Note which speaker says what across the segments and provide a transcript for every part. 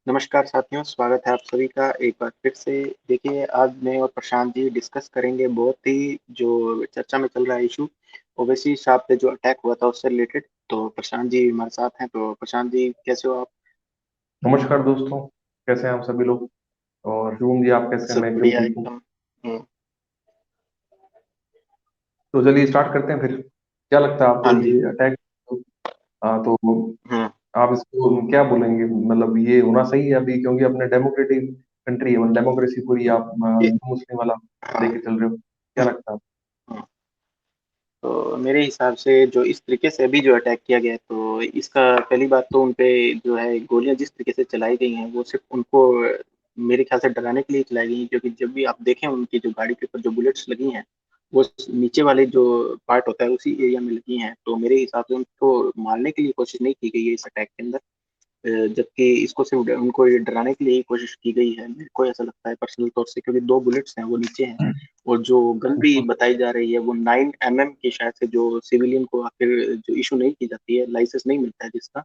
Speaker 1: नमस्कार साथियों, स्वागत है आप सभी का एक बार फिर से। देखिए, आज मैं और प्रशांत जी डिस्कस करेंगे बहुत ही जो चर्चा में चल रहा है इश्यू, ओवैसी साहब पे जो अटैक हुआ था उससे रिलेटेड। तो प्रशांत जी हमारे साथ हैं, तो प्रशांत जी कैसे हो आप?
Speaker 2: नमस्कार दोस्तों। कैसे हैं आप सभी लोग? और शुभम जी, आप कैसे हैं?
Speaker 1: सब
Speaker 2: मैं एकदम
Speaker 1: बढ़िया
Speaker 2: ठीक हूँ।
Speaker 1: एकदम। हुँ,
Speaker 2: तो चलिए स्टार्ट करते हैं फिर। क्या लगता है आपको
Speaker 1: हाँ जी।
Speaker 2: ये अटैक? तो
Speaker 1: हुँ,
Speaker 2: आप इसको क्या बोलेंगे? मतलब ये होना सही है अभी, क्योंकि अपने डेमोक्रेटिक कंट्री है, मतलब डेमोक्रेसी पूरी आप
Speaker 1: ये
Speaker 2: हिंदू मुस्लिम वाला
Speaker 1: हाँ,
Speaker 2: लेके चल रहे हो, क्या
Speaker 1: हुँ,
Speaker 2: लगता है?
Speaker 1: हुँ। तो मेरे हिसाब से जो इस तरीके से अभी जो अटैक किया गया है, तो इसका पहली बात तो उन पे जो है गोलियाँ जिस तरीके से चलाई गई हैं, वो सिर्फ़ उनको मेरे ख़्याल से डराने के लिए चलाई गई हैं, क्योंकि जब भी आप देखें उनकी जो गाड़ी के ऊपर जो बुलेट्स लगी हैं, वो स नीचे वाले जो पार्ट होता है उसी एरिया में लगी हैं। तो मेरे हिसाब से उनको मारने के लिए कोशिश नहीं की गई है इस अटैक के अंदर। जबकि इसको सिर्फ़ उनको ये डराने के लिए ही कोशिश की गई है। मेरे को ऐसा लगता है पर्सनल तौर से, क्योंकि 2 बुलेट्स हैं वो नीचे हैं और जो गन भी
Speaker 2: बिल्कुल।
Speaker 1: बताई जा रही है वो 9 एमएम की शायद से, जो सिविलियन को आखिर जो इश्यू नहीं की जाती है, लाइसेंस नहीं मिलता है जिसका,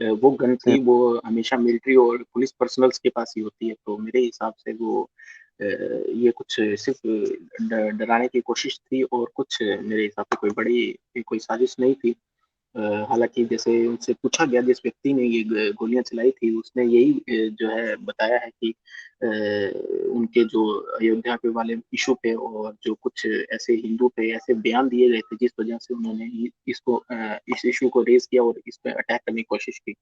Speaker 1: वो गन
Speaker 2: सही।
Speaker 1: थी, वो हमेशा मिलिट्री और पुलिस पर्सनल्स के पास ही होती है। तो मेरे हिसाब से वो ये कुछ सिर्फ़ डराने की कोशिश थी और कुछ मेरे हिसाब से कोई बड़ी कोई साजिश नहीं थी। हालाँकि जैसे उनसे पूछा गया, जिस व्यक्ति ने ये गोलियाँ चलाई थी, उसने यही जो है बताया है कि उनके जो अयोध्या के वाले इश्यू पे और जो कुछ ऐसे हिंदू पे ऐसे बयान दिए गए थे, जिस वजह से उन्होंने इसको इस इश्यू को रेज़ किया और इस पे अटैक करने की कोशिश की।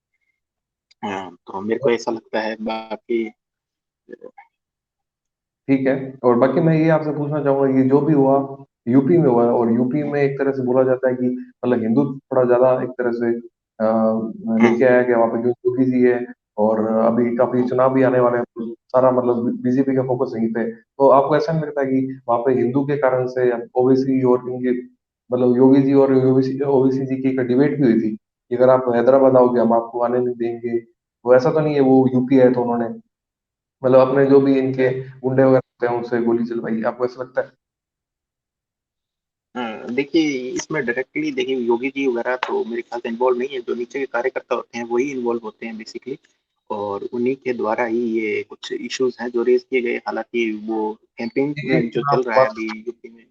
Speaker 1: तो मेरे को ऐसा लगता है, बाकी
Speaker 2: ठीक है। और बाकी मैं ये आपसे पूछना चाहूंगा, ये जो भी हुआ यूपी में हुआ है, और यूपी में एक तरह से बोला जाता है कि मतलब हिंदू थोड़ा ज्यादा एक तरह से
Speaker 1: हुँ,
Speaker 2: लेके आया गया वहाँ पे, जो योगी जी है। और अभी काफी
Speaker 1: हुँ,
Speaker 2: चुनाव भी आने वाले हैं, तो सारा मतलब बीजेपी का फोकस यहीं पे है। तो आपको ऐसा नहीं लगता कि वहाँ पे हिंदू के कारण से ओवैसी और इनके मतलब योगी जी और ओवैसी ओवैसी जी की एक डिबेट भी हुई थी कि अगर आप हैदराबाद आओगे हम आपको आने नहीं देंगे? तो ऐसा तो नहीं है, वो यूपी है तो उन्होंने मतलब अपने जो भी इनके गुंडे वगैरह होते हैं उनसे गोली चलवाई? आपको ऐसा लगता है?
Speaker 1: देखिए, इसमें डायरेक्टली देखिए योगी जी वगैरह तो मेरे ख्याल से इन्वॉल्व नहीं है, जो नीचे के कार्यकर्ता होते हैं वही इन्वॉल्व होते हैं बेसिकली, और उन्हीं के द्वारा ही ये कुछ इश्यूज़ हैं जो रेज़ किए गए। हालाँकि वो कैंपेन में
Speaker 2: एक
Speaker 1: जो
Speaker 2: मैं
Speaker 1: चल
Speaker 2: आपको
Speaker 1: रहा है
Speaker 2: बात
Speaker 1: अभी यूपी में।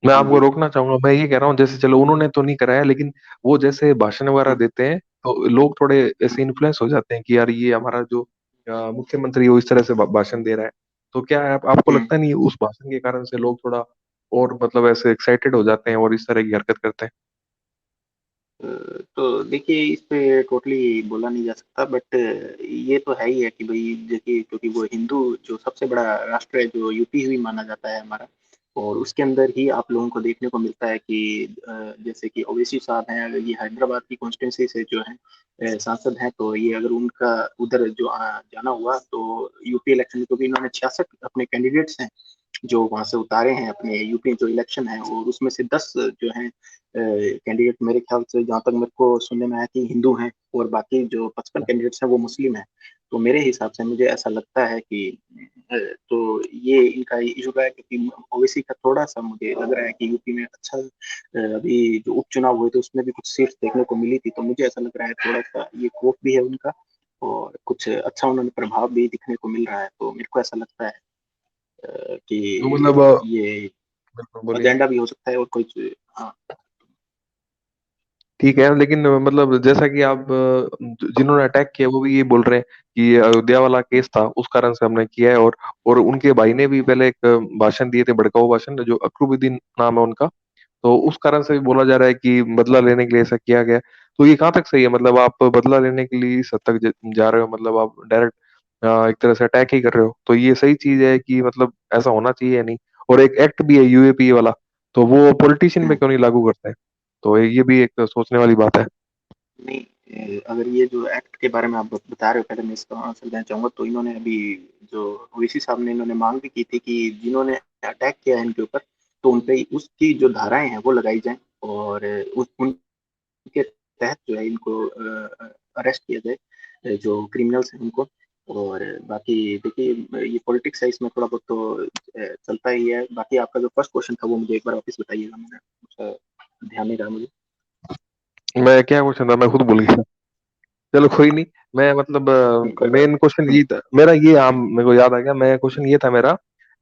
Speaker 2: मैं
Speaker 1: हाँ
Speaker 2: आपको
Speaker 1: जी।
Speaker 2: रोकना चाहूंगा। मैं ये कह रहा हूँ, जैसे चलो उन्होंने तो नहीं कराया, लेकिन वो जैसे भाषण वगैरह
Speaker 1: हुँ,
Speaker 2: देते हैं तो लोग थोड़े
Speaker 1: हुँ,
Speaker 2: ऐसे इन्फ्लुएंस हो जाते हैं कि यार ये हमारा जो मुख्यमंत्री है वो इस तरह से भाषण दे रहा है। तो क्या है, आपको
Speaker 1: हुँ।
Speaker 2: लगता नहीं उस भाषण के कारण से लोग थोड़ा और मतलब ऐसे एक्साइटेड हो जाते हैं और इस तरह की हरकत करते हैं?
Speaker 1: अ, तो देखिए, इस पे टोटली बोला नहीं जा सकता, बट ये तो है ही है कि भई देखिए, क्योंकि वो हिंदू जो सबसे बड़ा राष्ट्र है, जो यूपी ही माना जाता है हमारा, और उसके अंदर ही आप लोगों को देखने को मिलता है कि जैसे कि ओवैसी साहब हैं, अगर ये हैदराबाद की कॉन्स्टिट्यूंसी से जो हैं सांसद हैं, तो ये अगर उनका उधर जो जाना हुआ तो यूपी इलेक्शन में, क्योंकि इन्होंने 66 अपने कैंडिडेट्स हैं जो वहाँ से उतारे हैं अपने यूपी जो इलेक्शन है, और उसमें से 10 जो हैं कैंडिडेट, मेरे ख्याल से जहाँ तक मेरे को सुनने में आया कि हिंदू हैं, और बाकी जो 55 कैंडिडेट्स हैं वो मुस्लिम हैं। तो मेरे हिसाब से मुझे ऐसा लगता है कि तो ये इनका इशू रहा है, क्योंकि ओवैसी का थोड़ा-सा मुझे लग रहा है कि यूपी में अच्छा अभी जो उपचुनाव हुए थे उसमें भी कुछ सीट्स देखने को मिली थी, तो मुझे ऐसा लग रहा है थोड़ा-सा ये खौफ भी है उनका, और कुछ अच्छा उन्होंने प्रभाव भी दिखने को मिल रहा है। तो मेरे को ऐसा लगता है
Speaker 2: तो
Speaker 1: कि
Speaker 2: मतलब
Speaker 1: ये
Speaker 2: बिल्कुल बोलिए।
Speaker 1: एजेंडा भी हो सकता है और कोई च हाँ।
Speaker 2: ठीक है, लेकिन मतलब जैसा कि आप जिन्होंने अटैक किया वो भी ये बोल रहे हैं कि ये अयोध्या वाला केस था उस कारण से हमने किया है। और उनके भाई ने भी पहले एक भाषण दिए थे, भड़काऊ भाषण, जो अकरुद्दीन नाम है उनका। तो उस कारण से भी बोला जा रहा है कि बदला लेने के लिए ऐसा किया गया। तो ये कहाँ तक सही है? मतलब आप बदला लेने के लिए इस हद तक जा रहे हो, मतलब आप डायरेक्ट एक तरह से अटैक ही कर रहे हो। तो ये सही चीज है कि मतलब ऐसा होना चाहिए या नहीं? और एक एक्ट भी है यूएपीए वाला, तो वो पॉलिटिशियन में
Speaker 1: हुँ।
Speaker 2: क्यों नहीं लागू करते हैं? तो ये भी एक सोचने वाली बात है।
Speaker 1: नहीं, अगर ये जो एक्ट के बारे में आप बता रहे हो, पहले मैं इसका आंसर देना चाहूँगा। तो इन्होंने अभी जो ओवैसी साहब ने इन्होंने माँग भी की थी कि जिन्होंने अटैक किया है इनके ऊपर, तो उन पे उसकी जो धाराएँ हैं वो लगाई जाएँ, और उस उनके तहत जो है इनको अरेस्ट किया जाए, जो क्रिमिनल्स हैं उनको। और बाकी देखिए, ये पॉलिटिक्स है, इसमें थोड़ा बहुत तो चलता ही है। बाकी आपका जो फर्स्ट क्वेश्चन था वो मुझे एक बार वापस बताइएगा, मैंने ध्यान नहीं रहा मुझे।
Speaker 2: मैं क्या क्वेश्चन था, मैं खुद भूल गया। चलो कोई नहीं। मैं मतलब
Speaker 1: गलत।
Speaker 2: मेन क्वेश्चन यही था मेरा, ये मेरे को याद आ गया। मैं क्वेश्चन ये था मेरा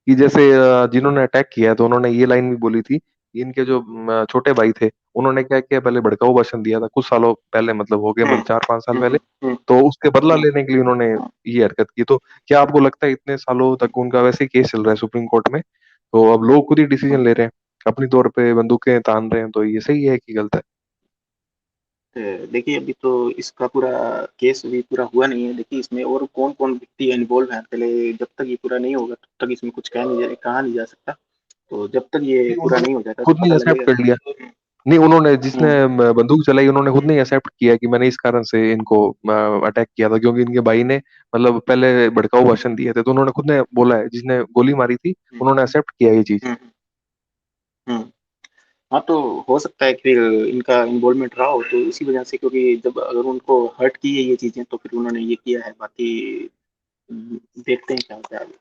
Speaker 2: कि जैसे जिन्होंने अटैक किया तो उन्होंने ये लाइन भी बोली थी कि इनके जो छोटे भाई थे उन्होंने क्या किया, पहले भड़काऊ भाषण दिया था कुछ सालों पहले, मतलब हो गए
Speaker 1: हम्म
Speaker 2: मतलब 4-5 साल
Speaker 1: हम्म
Speaker 2: पहले।
Speaker 1: हम्म
Speaker 2: तो उसके बदला
Speaker 1: हम्म
Speaker 2: लेने के लिए उन्होंने ये हरकत की। तो क्या आपको लगता है इतने सालों तक उनका वैसे ही केस चल रहा है सुप्रीम कोर्ट में, तो अब लोग खुद ही
Speaker 1: हम्म।
Speaker 2: डिसीजन ले रहे हैं, अपनी तौर पे बंदूकें तान रहे हैं, तो ये सही है कि गलत है?
Speaker 1: अ, देखिए, अभी तो इसका पूरा केस अभी पूरा हुआ नहीं है। देखिए, इसमें और कौन-कौन व्यक्ति इन्वॉल्व हैं, पहले जब तक ये पूरा नहीं होगा, तब तक इसमें कुछ कहा नहीं जा सकता। तो जब तक ये
Speaker 2: नहीं,
Speaker 1: पूरा
Speaker 2: उन्होंने
Speaker 1: नहीं हो जाता,
Speaker 2: खुद
Speaker 1: तो
Speaker 2: ने
Speaker 1: पता
Speaker 2: एक्सेप्ट
Speaker 1: लगेगा।
Speaker 2: कर लिया। नहीं, उन्होंने जिसने
Speaker 1: हुँ,
Speaker 2: बंदूक चलाई उन्होंने खुद ने एक्सेप्ट किया कि मैंने इस कारण से इनको अटैक किया था, क्योंकि इनके भाई ने मतलब पहले भड़काऊ भाषण दिए थे। तो उन्होंने खुद ने बोला है, जिसने गोली मारी थी
Speaker 1: हुँ,
Speaker 2: उन्होंने एक्सेप्ट किया ये चीज।
Speaker 1: हुँ, हुँ। हाँ, तो हो सकता है कि फिर इनका इन्वॉल्वमेंट रहा हो, तो इसी वजह से, क्योंकि जब अगर उनको हर्ट की है ये चीज़ें, तो फिर उन्होंने ये किया है। बाकी देखते हैं क्या होता है आगे।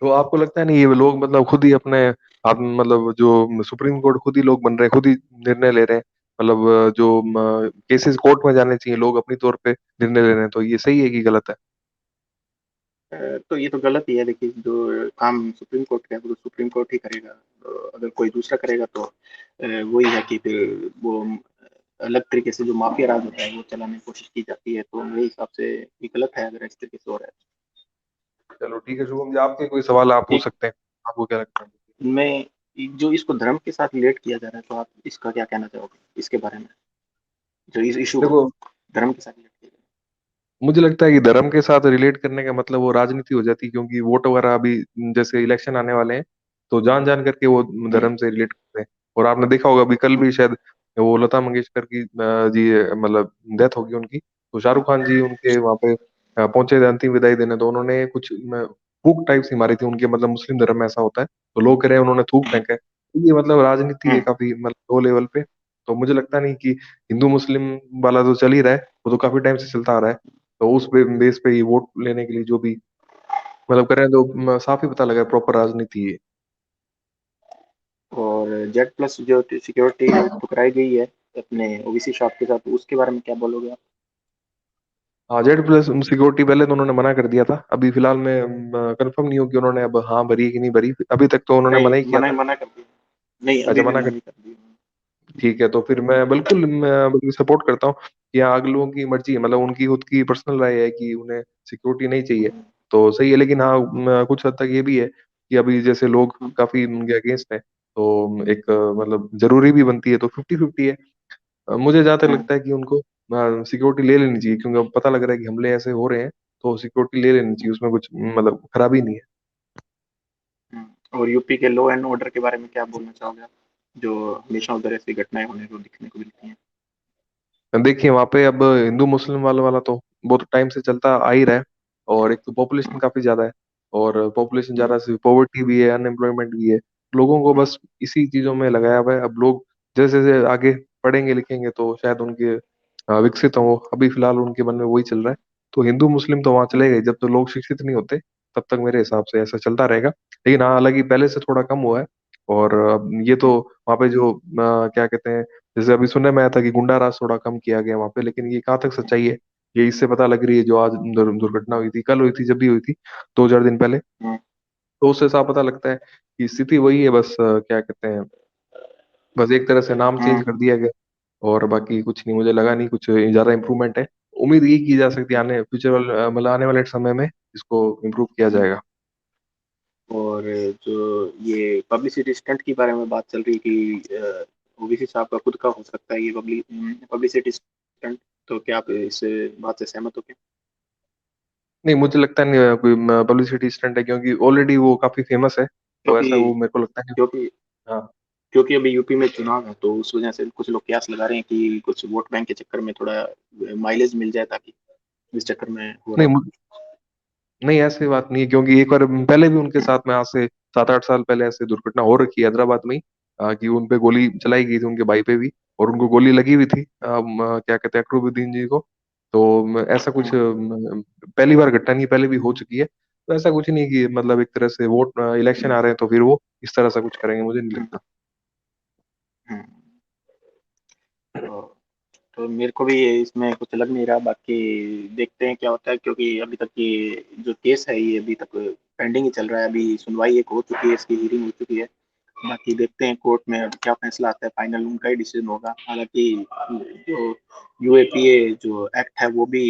Speaker 2: तो आपको लगता है नहीं ये लोग मतलब खुद ही अपने आप, मतलब जो सुप्रीम कोर्ट खुद ही लोग बन रहे हैं, खुद ही निर्णय ले रहे हैं, मतलब जो केसेस कोर्ट में जाने चाहिए लोग अपनी तौर पे निर्णय ले रहे हैं, तो ये सही है कि गलत है?
Speaker 1: तो ये तो गलत ही है। देखिए, जो काम सुप्रीम कोर्ट का है, वो तो सुप्रीम कोर्ट ही करेगा। अगर कोई दूसरा करेगा, तो वही है कि फिर वो अलग तरीके से जो माफिया राज होता है वो चलाने की कोशिश की जाती है। तो मेरे हिसाब से ये गलत है अगर इस तरीके से हो रहा है।
Speaker 2: चलो ठीक है शुभम जी, आपके कोई सवाल आप पूछ
Speaker 1: ठीक।
Speaker 2: सकते हैं, आपको क्या लगता है?
Speaker 1: मैं जो इसको धर्म के साथ रिलेट किया जा रहा है, तो आप इसका क्या कहना चाहोगे इसके बारे में, जो इस इशू को
Speaker 2: देखो,
Speaker 1: धर्म के साथ रिलेट किया जा
Speaker 2: मुझे लगता है कि धर्म के साथ रिलेट करने का मतलब वो राजनीति हो जाती है, क्योंकि वोट वगैरह अभी जैसे इलेक्शन आने वाले हैं, तो जान जान करके वो
Speaker 1: रहा है?
Speaker 2: धर्म से रिलेट करते हैं। और आपने देखा होगा अभी कल भी शायद वो लता मंगेशकर की जी मतलब डेथ होगी उनकी, तो शाहरुख खान जी उनके वहां पे पहुंचे थे अंतिम विदाई देने। तो उन्होंने कुछ फूक टाइप सी मारी थी उनके, मतलब मुस्लिम धर्म में ऐसा होता है, तो लोग कह रहे हैं उन्होंने थूक फेंका है। तो ये मतलब राजनीति है
Speaker 1: हम्म
Speaker 2: काफी, मतलब लो लेवल पे। तो मुझे लगता नहीं कि हिंदू मुस्लिम वाला तो चल ही रहा है, वो तो काफी टाइम से चलता आ रहा है। तो उस बेस पे ही वोट लेने के लिए जो भी मतलब कर रहे हैं, तो साफ ही पता लगा प्रॉपर राजनीति है।
Speaker 1: और जेड प्लस जो सिक्योरिटी ठुकराई गई है अपने ओबीसी शॉप के साथ, उसके बारे में क्या बोलोगे आप?
Speaker 2: हाँ, जेड प्लस सिक्योरिटी पहले तो उन्होंने मना कर दिया था, अभी फिलहाल में कंफर्म नहीं हो कि उन्होंने अब हाँ भरी है कि नहीं भरी, अभी तक तो उन्होंने
Speaker 1: नहीं,
Speaker 2: मना ही किया
Speaker 1: मना
Speaker 2: था।
Speaker 1: मना कर दिया। नहीं,
Speaker 2: अच्छा,
Speaker 1: अभी भी
Speaker 2: मना
Speaker 1: मना
Speaker 2: कर।
Speaker 1: ही कर दिया।
Speaker 2: ठीक है, तो फिर मैं बिल्कुल सपोर्ट करता हूँ कि हाँ, अगले लोगों की मर्जी है, मतलब उनकी खुद की पर्सनल राय है कि उन्हें सिक्योरिटी नहीं चाहिए,
Speaker 1: हम्म,
Speaker 2: तो सही है। लेकिन हाँ, कुछ हद तक ये भी है कि अभी जैसे लोग
Speaker 1: हम्म,
Speaker 2: काफी उनके अगेंस्ट है, तो एक मतलब जरूरी भी बनती है, तो 50-50 है। मुझे जहाँ तक
Speaker 1: हम्म,
Speaker 2: लगता है कि उनको सिक्योरिटी ले लेनी चाहिए, क्योंकि अब पता लग रहा है कि हमले ऐसे हो रहे हैं, तो सिक्योरिटी ले लेनी चाहिए, उसमें कुछ मतलब खराबी नहीं है।
Speaker 1: और यूपी के लॉ एंड ऑर्डर के बारे में क्या बोलना चाहोगे आप, जो हमेशा उधर ऐसी घटनाएं होने को दिखने को मिलती हैं?
Speaker 2: देखिए वहाँ पे अब हिंदू मुस्लिम वाला वाला तो बहुत टाइम से चलता आ ही रहा है, और एक तो पॉपुलेशन काफी ज्यादा है, और पॉपुलेशन
Speaker 1: हम्म,
Speaker 2: ज्यादा से पॉवर्टी भी है, अनएम्प्लॉयमेंट भी है, लोगों को बस इसी चीजों में लगाया हुआ है। अब लोग जैसे जैसे आगे पढ़ेंगे लिखेंगे तो शायद उनके विकसित हो, अभी फिलहाल उनके मन में वही चल रहा है। तो हिंदू मुस्लिम तो वहाँ चले गए, जब तो लोग शिक्षित नहीं होते तब तक मेरे हिसाब से ऐसा चलता रहेगा। लेकिन हाँ, हालांकि पहले से थोड़ा कम हुआ है। और अब ये तो वहाँ पे जो क्या कहते हैं, जैसे अभी सुनने में आया था कि गुंडा राज थोड़ा कम किया गया वहां पे, लेकिन ये कहाँ तक सच्चाई है ये इससे पता लग रही है। जो आज दुर्घटना हुई थी, कल हुई थी, जब भी हुई थी 2-4 दिन पहले, तो उससे साफ पता लगता है कि स्थिति वही है। बस क्या कहते हैं, बस एक तरह से नाम चेंज कर दिया गया, और बाकी कुछ नहीं, मुझे लगा नहीं कुछ ज्यादा इम्प्रूवमेंट है। उम्मीद ये की जा सकती है आने फ्यूचर वाले मतलब आने वाले समय में इसको इम्प्रूव किया जाएगा।
Speaker 1: और जो ये पब्लिसिटी स्टंट के बारे में बात चल रही कि ओबीसी साहब का खुद का हो सकता है ये पब्लिसिटी स्टंट, तो क्या आप इस बात से सहमत हो क्या?
Speaker 2: नहीं, मुझे लगता नहीं कोई पब्लिसिटी स्टंट है, क्योंकि ऑलरेडी वो काफी फेमस है, तो
Speaker 1: क्योंकि
Speaker 2: ऐसा वो मेरे को लगता नहीं।
Speaker 1: क्योंकि
Speaker 2: हाँ।
Speaker 1: क्योंकि अभी यूपी में चुनाव है, तो उस वजह से कुछ लोग कयास लगा रहे हैं कि कुछ वोट बैंक के चक्कर में थोड़ा माइलेज मिल जाए, ताकि इस चक्कर में हो रहा
Speaker 2: नहीं,
Speaker 1: हो।
Speaker 2: नहीं ऐसी बात नहीं है, क्योंकि एक बार पहले भी उनके साथ में आज से 7-8 साल पहले ऐसे दुर्घटना हो रखी है हैदराबाद में ही, कि उन पे गोली चलाई गई थी उनके भाई पे भी, और उनको गोली लगी हुई थी क्या कहते हैं अकरूबुद्दीन जी को। तो ऐसा कुछ
Speaker 1: हम्म,
Speaker 2: पहली बार घटना नहीं, पहले भी हो चुकी है। तो ऐसा कुछ नहीं कि मतलब एक तरह से वोट इलेक्शन
Speaker 1: हम्म,
Speaker 2: आ रहे हैं तो फिर वो इस तरह से कुछ करेंगे, मुझे नहीं
Speaker 1: हम्म,
Speaker 2: लगता।
Speaker 1: हम्म। तो मेरे को भी ये इसमें कुछ लग नहीं रहा, बाकी देखते हैं क्या होता है, क्योंकि अभी तक ये जो केस है ये अभी तक पेंडिंग ही चल रहा है। अभी सुनवाई एक हो चुकी है, इसकी हीयरिंग हो चुकी है। बाकी देखते हैं कोर्ट में अब क्या फैसला आता है, फाइनल उनका ही डिसीजन होगा। हालांकि जो यूएपीए जो एक्ट है वो भी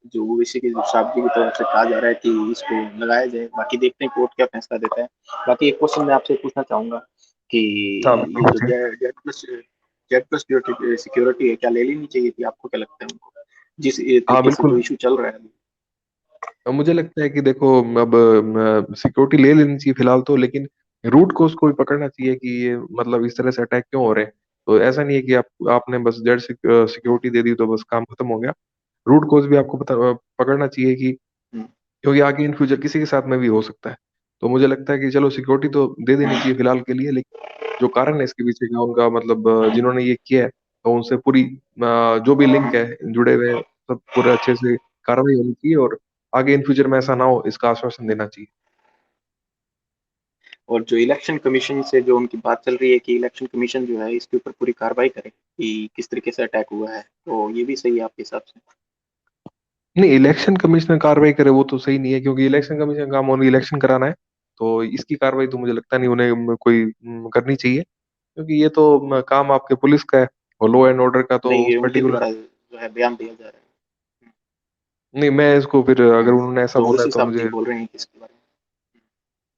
Speaker 1: जो ओबीसी की शब्दी की तरफ से कहा जा रहा है कि इसको लगाया जाए। बाकी देखते हैं कोर्ट क्या फैसला देता है। बाकी एक क्वेश्चन मैं आपसे पूछना चाहूंगा कि
Speaker 2: हाँ
Speaker 1: ये
Speaker 2: बिल्कुल
Speaker 1: जो
Speaker 2: पूछिए।
Speaker 1: जेड प्लस सिक्योरिटी है, क्या ले लेनी चाहिए थी? आपको क्या लगता है उनको, जिस
Speaker 2: हाँ
Speaker 1: तरीके से जो
Speaker 2: बिल्कुल।
Speaker 1: इशू चल रहा है अभी?
Speaker 2: मुझे लगता है कि देखो, अब सिक्योरिटी ले लेनी चाहिए फिलहाल तो, लेकिन रूट को उसको भी पकड़ना चाहिए कि ये मतलब इस तरह से अटैक क्यों हो रहे हैं। तो ऐसा नहीं है कि आपने बस जेड सिक्योरिटी दे दी तो बस काम खत्म हो गया। रूट कोज भी आपको पकड़ना चाहिए कि,
Speaker 1: हम्म,
Speaker 2: क्योंकि आगे इन फ्यूचर किसी के साथ में भी हो सकता है। तो मुझे लगता है कि चलो सिक्योरिटी तो दे देनी चाहिए फिलहाल के लिए, लेकिन जो कारण है इसके पीछे का, उनका मतलब जिन्होंने ये किया है, तो उनसे पूरी जो भी लिंक है जुड़े हुए हैं, सब पूरे अच्छे से कार्रवाई होनी चाहिए, और आगे इन फ्यूचर में ऐसा ना हो इसका आश्वासन देना चाहिए।
Speaker 1: और जो इलेक्शन कमीशन से जो उनकी बात चल रही है कि इलेक्शन कमीशन जो है इसके ऊपर पूरी कार्रवाई करे कि किस तरीके से अटैक हुआ है, तो ये भी सही है आपके हिसाब से?
Speaker 2: नहीं, इलेक्शन कमिश्नर कार्रवाई करे वो तो सही नहीं है, क्योंकि इलेक्शन कमीशन का काम ओनली इलेक्शन कराना है। तो इसकी कार्रवाई तो मुझे लगता नहीं उन्हें कोई करनी चाहिए, क्योंकि ये तो काम आपके पुलिस का है, और लॉ एंड ऑर्डर का तो
Speaker 1: नहीं,
Speaker 2: उस
Speaker 1: ये उनके
Speaker 2: पर्टिकुलर।
Speaker 1: द्वारा जो है बयान दिया जा रहा
Speaker 2: नहीं, मैं इसको फिर
Speaker 1: है।
Speaker 2: अगर उन्होंने ऐसा
Speaker 1: तो
Speaker 2: बोला
Speaker 1: उस
Speaker 2: है तो
Speaker 1: हिसाब से
Speaker 2: मुझे,
Speaker 1: ही बोल रहे हैं कि इसके बारे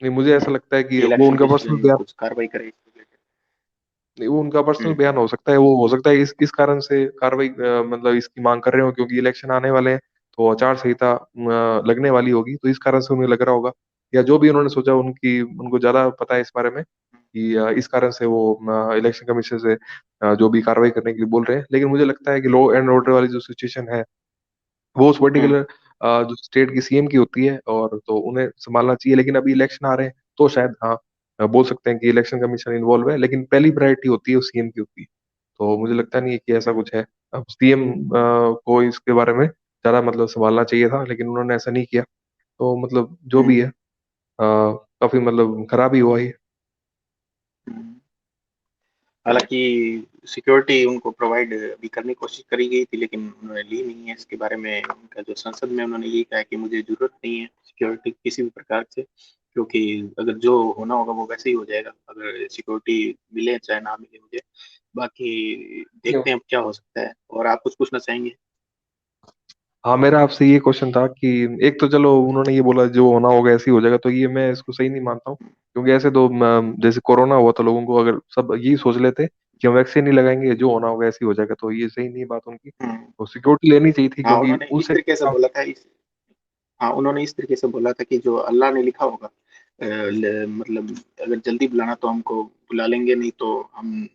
Speaker 2: नहीं मुझे ऐसा लगता है कि
Speaker 1: में
Speaker 2: वो
Speaker 1: इलेक्शन
Speaker 2: उनका पर्सनल
Speaker 1: कमीशन
Speaker 2: बयान,
Speaker 1: कुछ कार्रवाई करे इसके रिलेटेड।
Speaker 2: नहीं वो उनका पर्सनल
Speaker 1: हम्म,
Speaker 2: बयान हो सकता है, वो हो सकता है इस कारण से कार्रवाई मतलब इसकी मांग कर रहे हो, क्योंकि इलेक्शन आने वाले हैं, तो आचार संहिता लगने वाली होगी, तो इस कारण से उन्हें लग रहा होगा, या जो भी उन्होंने सोचा, उनकी उनको ज्यादा पता है इस बारे में, कि इस कारण से वो इलेक्शन कमीशन से जो भी कार्रवाई करने के लिए बोल रहे हैं। लेकिन मुझे लगता है कि लॉ एंड ऑर्डर वाली जो सिचुएशन है, वो उस
Speaker 1: हम्म,
Speaker 2: पर्टिकुलर जो स्टेट की सीएम की होती है, और तो उन्हें संभालना चाहिए। लेकिन अभी इलेक्शन आ रहे हैं, तो शायद हाँ बोल सकते हैं कि इलेक्शन कमीशन इन्वॉल्व है, लेकिन पहली प्रायोरिटी होती है वो सीएम की होती है। तो मुझे लगता नहीं है कि ऐसा कुछ है। अब सीएम को इसके बारे में ज्यादा मतलब संभालना चाहिए था, लेकिन उन्होंने ऐसा नहीं किया। तो मतलब जो भी
Speaker 1: हम्म,
Speaker 2: है, काफी मतलब खराब ही हुआ ये।
Speaker 1: हम्म। हालांकि सिक्योरिटी उनको प्रोवाइड अभी करने की कोशिश करी गई थी, लेकिन उन्होंने ली नहीं है। इसके बारे में उनका जो संसद में उन्होंने ये कहा कि मुझे जरूरत नहीं है सिक्योरिटी किसी भी प्रकार से, क्योंकि अगर जो होना होगा वो वैसे ही हो जाएगा, अगर सिक्योरिटी मिले चाहे ना मिले मुझे। बाकी देखते हैं अब क्या हो सकता है। और आप कुछ पूछना चाहेंगे?
Speaker 2: हाँ, मेरा आपसे ये क्वेश्चन था कि एक तो चलो उन्होंने ये बोला जो होना होगा ऐसे ही हो जाएगा, तो ये मैं इसको सही नहीं मानता हूँ। क्योंकि ऐसे तो जैसे कोरोना हुआ तो लोगों को अगर सब यही सोच लेते कि हम वैक्सीन नहीं लगाएंगे, जो होना होगा ऐसे ही हो जाएगा, तो ये सही नहीं बात उनकी।
Speaker 1: हम्म।
Speaker 2: तो सिक्योरिटी लेनी चाहिए थी,
Speaker 1: हाँ,
Speaker 2: क्योंकि
Speaker 1: उन्होंने इस
Speaker 2: उससे
Speaker 1: तरीके से बोला था हाँ, उन्होंने इस तरीके से बोला था कि जो अल्लाह ने लिखा होगा, मतलब अगर जल्दी बुलाना तो हमको बुला लेंगे, नहीं तो हम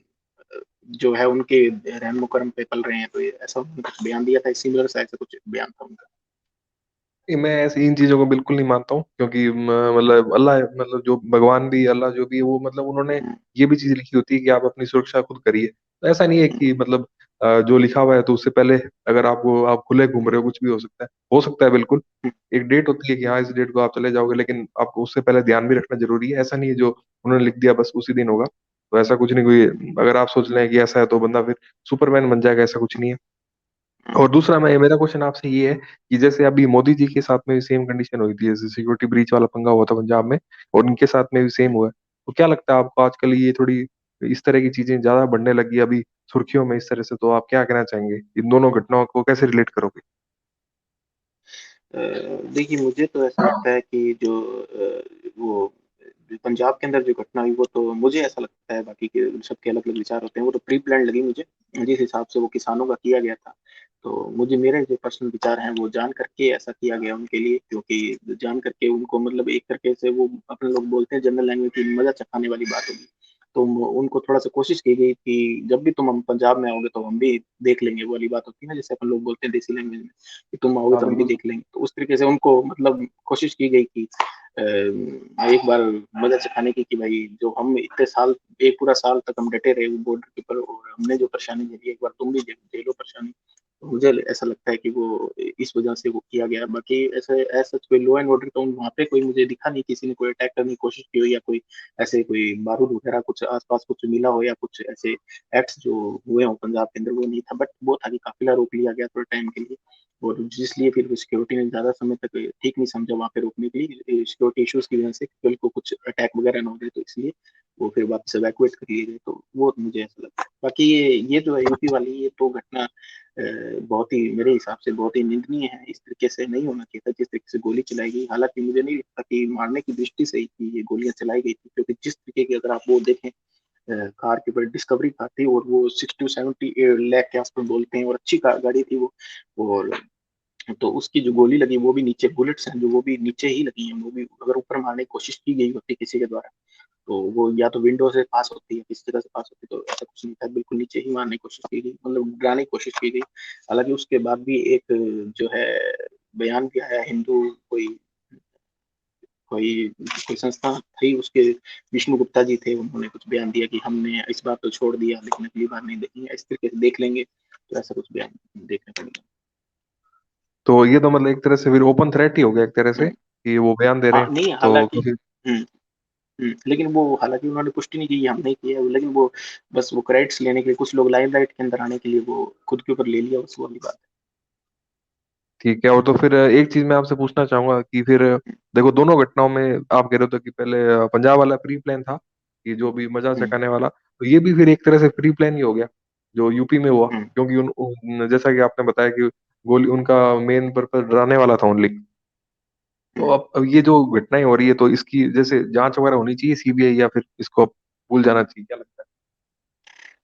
Speaker 1: जो है उनके रहम करम पे पल रहे हैं। तो ऐसा उन्होंने कुछ बयान दिया था, सिमिलर सा ऐसा कुछ बयान था उनका।
Speaker 2: मैं ऐसी इन चीजों को बिल्कुल नहीं मानता हूँ, क्योंकि मतलब अल्लाह, मतलब जो भगवान भी, अल्लाह जो भी है, वो मतलब उन्होंने
Speaker 1: हम्म,
Speaker 2: ये भी चीज लिखी होती है कि आप अपनी सुरक्षा खुद करिए। तो ऐसा नहीं है कि मतलब जो लिखा हुआ है तो उससे पहले अगर आप खुले घूम रहे हो, कुछ भी हो सकता है, हो सकता है बिल्कुल। एक डेट होती है कि हाँ इस डेट को आप चले जाओगे, लेकिन आपको उससे पहले ध्यान भी रखना जरूरी है। ऐसा नहीं है जो उन्होंने लिख दिया बस उसी दिन होगा, तो ऐसा कुछ नहीं। कोई अगर आप सोच लें कि ऐसा है तो बंदा फिर सुपरमैन बन जाएगा, ऐसा कुछ नहीं है। और दूसरा, मैं मेरा क्वेश्चन आपसे ये है कि जैसे अभी मोदी जी के साथ में भी सेम कंडीशन हुई थी, जैसे सिक्योरिटी ब्रीच वाला पंगा हुआ था पंजाब में, और उनके साथ में भी सेम हुआ है। तो क्या लगता है आपको आजकल ये थोड़ी इस तरह की चीजें ज्यादा बढ़ने लगी अभी सुर्खियों में इस तरह से, तो आप क्या कहना चाहेंगे, इन दोनों घटनाओं को कैसे रिलेट करोगे?
Speaker 1: देखिए, मुझे तो ऐसा लगता है कि जो वो जो पंजाब के अंदर जो घटना हुई वो तो मुझे ऐसा लगता है, बाकी के सबके अलग अलग विचार होते हैं, वो तो प्री प्लान लगी मुझे, जिस हिसाब से वो किसानों का किया गया था। तो मुझे मेरे जो पर्सनल विचार हैं वो जान करके ऐसा किया गया उनके लिए, क्योंकि जान करके उनको मतलब एक तरीके से वो अपने लोग बोलते हैं जनरल लैंग्वेज की मजा चखाने वाली बात होगी। तो उनको थोड़ा सा कोशिश की गई कि जब भी तुम हम पंजाब में आओगे तो हम भी देख लेंगे, वो वाली बात होती है ना, जैसे अपन लोग बोलते हैं देसी लैंग्वेज में कि तुम आओगे
Speaker 2: हाँ
Speaker 1: तो हम भी
Speaker 2: बिल्कुल।
Speaker 1: देख लेंगे। तो उस तरीके से उनको मतलब कोशिश की गई कि एक बार मजा चखाने की कि भाई जो हम इतने साल, एक पूरा साल तक हम डटे रहे वो बॉर्डर के ऊपर, और हमने जो परेशानी झेली एक बार तुम भी झेलो परेशानी। तो मुझे ऐसा लगता है कि वो इस वजह से वो किया गया। बाकी ऐसे ऐसा कोई लॉ एंड ऑर्डर तो वहां पे कोई मुझे दिखा नहीं, किसी ने कोई अटैक करने की कोशिश की हो, या कोई ऐसे कोई बारूद वगैरह कुछ आसपास कुछ मिला हो, या कुछ ऐसे एक्ट्स जो हुए हो पंजाब के अंदर, वो नहीं था। बट वो था कि काफिला रोक लिया गया थोड़े टाइम के लिए, और जिसलिए फिर सिक्योरिटी ने ज्यादा समय तक ठीक नहीं समझा वहां पे रोकने के लिए, सिक्योरिटी इश्यूज की वजह से कि कल को कुछ अटैक वगैरह ना हो जाए, तो इसलिए वो फिर वापस इवैक्यूएट कर लिए गए। तो वो मुझे ऐसा लगता है। बाकी ये जो है यूपी वाली, ये तो घटना बहुत ही मेरे हिसाब से बहुत ही निंदनीय है। इस तरीके से नहीं होना चाहिए था जिस तरीके से गोली चलाई गई। हालांकि मुझे नहीं लगता कि मारने की दृष्टि से ही कि ये गोलियां चलाई गई थी, क्योंकि जिस तरीके की अगर आप वो देखें, कार के ऊपर डिस्कवरी कार थी, और वो 60 to 70 लाख के आसपास बोलते हैं, और अच्छी कार गाड़ी थी वो। और तो उसकी जो गोली लगी वो भी नीचे, बुलेट्स हैं जो वो भी नीचे ही लगी हैं। वो भी अगर ऊपर मारने की कोशिश की गई होती किसी के द्वारा, तो वो या तो विंडो से पास होती है, किसी जगह से पास होती, तो ऐसा कुछ नहीं था। बिल्कुल नीचे ही मारने की कोशिश की गई, मतलब डराने की कोशिश की गई। हालांकि उसके बाद भी एक जो है बयान भी आया, हिंदू कोई कोई कोई संस्था थी उसके, विष्णु गुप्ता जी थे, उन्होंने कुछ बयान दिया कि हमने इस बार तो छोड़ दिया, लेकिन अगली बार नहीं देखेंगे, इस तरीके से देख लेंगे। तो ऐसा कुछ बयान देखने को मिला।
Speaker 2: तो ये तो मतलब एक तरह से फिर ओपन थ्रेट ही हो गया एक तरह से
Speaker 1: हम्म।
Speaker 2: कि वो बयान दे रहे
Speaker 1: हाँ
Speaker 2: हैं।
Speaker 1: नहीं,
Speaker 2: तो
Speaker 1: हालांकि
Speaker 2: काफी।
Speaker 1: लेकिन वो हालांकि उन्होंने पुष्टि नहीं की कि हमने किया है, लेकिन वो बस वो क्रेडिट्स लेने के लिए, कुछ लोग लाइमलाइट के अंदर आने के लिए वो खुद के ऊपर ले लिया, बस वो वाली बात
Speaker 2: ठीक है। और तो फिर एक चीज मैं आपसे पूछना चाहूंगा कि फिर देखो दोनों घटनाओं में आप कह रहे हो कि पहले पंजाब वाला प्री प्लान था कि जो भी मजा
Speaker 1: है।
Speaker 2: चकाने वाला, तो ये भी फिर एक तरह से प्री प्लान ही हो गया जो यूपी में हुआ,
Speaker 1: हम्म।
Speaker 2: क्योंकि जैसा कि आपने बताया कि गोली उनका मेन पर्पस डराने वाला था ओनली। तो
Speaker 1: हम्म।
Speaker 2: अब ये जो घटनाएं हो रही है तो इसकी जैसे जांच वगैरह होनी चाहिए सीबीआई, या फिर इसको अब भूल जाना चाहिए, क्या लगता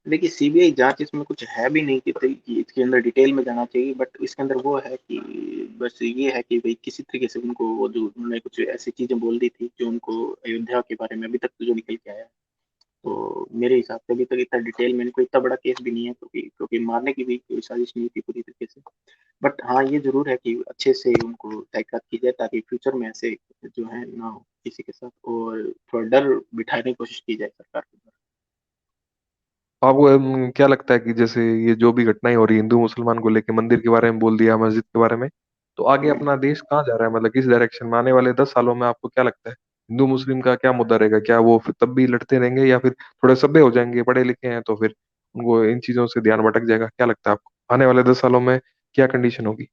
Speaker 1: देखिए, सीबीआई जांच इसमें कुछ है भी नहीं कि इसके अंदर डिटेल में जाना चाहिए। बट इसके अंदर वो है कि बस ये है कि भाई किसी तरीके से उनको वो जो उन्होंने कुछ ऐसी चीजें बोल दी थी जो उनको अयोध्या के बारे में अभी तक तो जो निकल के आया है, तो मेरे हिसाब से अभी तक इतना डिटेल में कोई इतना बड़ा केस भी नहीं है, क्योंकि मारने की भी कोई साजिश नहीं थी पूरी तरीके से। बट हाँ, ये जरूर है कि अच्छे से उनको तहकीकात की जाए, ताकि फ्यूचर में ऐसे जो है ना हो किसी के साथ, और थोड़ा डर बिठाने की कोशिश की जाए सरकार के द्वारा।
Speaker 2: है? आपको क्या लगता है कि जैसे ये जो भी घटनाएं हो रही है हिंदू मुसलमान को लेके, मंदिर के बारे में बोल दिया, मस्जिद के बारे में, तो आगे
Speaker 1: हम्म।
Speaker 2: अपना देश कहाँ जा रहा है, मतलब किस डायरेक्शन में आने वाले 10 सालों में आपको क्या लगता है? हिंदू मुस्लिम का क्या मुद्दा रहेगा? क्या वो फिर तब भी लड़ते रहेंगे, या फिर थोड़े सभ्य हो जाएंगे, पढ़े लिखे हैं तो फिर उनको इन चीजों से ध्यान भटक जाएगा? क्या लगता है आपको आने वाले 10 सालों में क्या कंडीशन होगी?